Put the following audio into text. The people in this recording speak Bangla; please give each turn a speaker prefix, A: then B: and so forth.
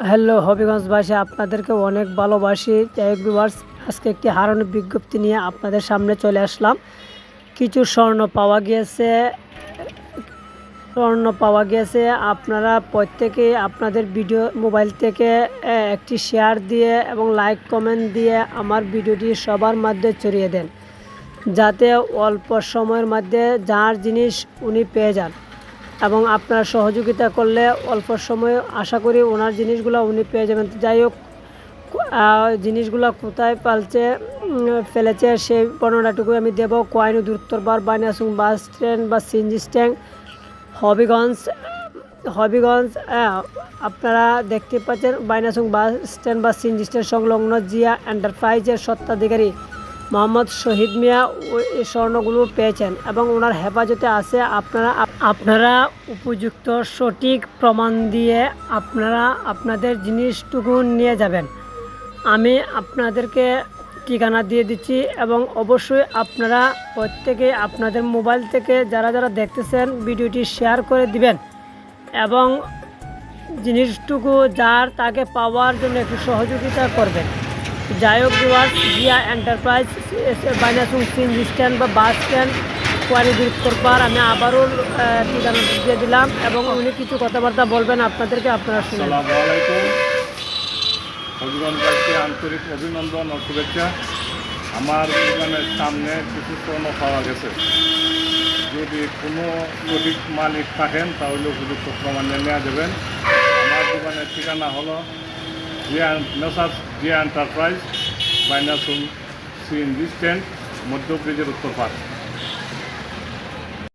A: হ্যালো হবিগঞ্জবাসী, আপনাদেরকে অনেক ভালোবাসি। যাই হোক ভিউয়ার্স, আজকে একটি হারানোর বিজ্ঞপ্তি নিয়ে আপনাদের সামনে চলে আসলাম। কিছু স্বর্ণ পাওয়া গিয়েছে। আপনারা প্রত্যেকেই আপনাদের ভিডিও মোবাইল থেকে একটি শেয়ার দিয়ে এবং লাইক কমেন্ট দিয়ে আমার ভিডিওটি সবার মধ্যে ছড়িয়ে দেন, যাতে অল্প সময়ের মধ্যে যার জিনিস উনি পেয়ে যান। এবং আপনারা সহযোগিতা করলে অল্প সময়ে আশা করি ওনার জিনিসগুলো উনি পেয়ে যাবেন। যাই হোক, জিনিসগুলো কোথায় ফেলেছে সেই বর্ণনাটুকু আমি দেব। কোয়াইনুদ উত্তরপাড় বাইনাসুং বাস স্ট্যান্ড বা সিএনজি স্ট্যান্ড, হবিগঞ্জ। আপনারা দেখতে পাচ্ছেন বাইনাসুং বাস স্ট্যান্ড বা সিএনজি স্ট্যান্ড সংলগ্ন জিয়া এন্টারপ্রাইজের স্বত্বাধিকারী মোহাম্মদ শহীদ মিয়া এই স্বর্ণগুলো পেয়েছেন এবং ওনার হেফাজতে আছে। আপনারা উপযুক্ত সঠিক প্রমাণ দিয়ে আপনারা আপনাদের জিনিসটুকু নিয়ে যাবেন। আমি আপনাদেরকে ঠিকানা দিয়ে দিচ্ছি এবং অবশ্যই আপনারা প্রত্যেকে আপনাদের মোবাইল থেকে যারা যারা দেখতেছেন ভিডিওটি শেয়ার করে দিবেন এবং জিনিসটুকু যার তাকে পাওয়ার জন্য একটু সহযোগিতা করবেন। যাই হোক ভিউয়ার্স, জিয়া এন্টারপ্রাইজ বাইনাসুং সিএনজি স্ট্যান্ড বা বাস স্ট্যান্ড, কোয়াইনুদ উত্তরপাড়। আমি আবারও ঠিকানা দিয়ে দিলাম এবং উনি কিছু কথাবার্তা বলবেন আপনাদেরকে, আপনারা শুনুন।
B: আসসালামু আলাইকুম। হবিগঞ্জবাসীকে আন্তরিক অভিনন্দন ও শুভেচ্ছা। আমার দোকানের সামনে কিছু স্বর্ণ পাওয়া গেছে। যদি কোনো সঠিক মালিক থাকেন তাহলে উপযুক্ত প্রমাণ নেওয়া যাবেন। আমার দোকানের ঠিকানা হলো জিয়া এন্টারপ্রাইজ, বাইনাসুং সিএনজি স্ট্যান্ড, মধ্য ব্রিজের উত্তর পাড়।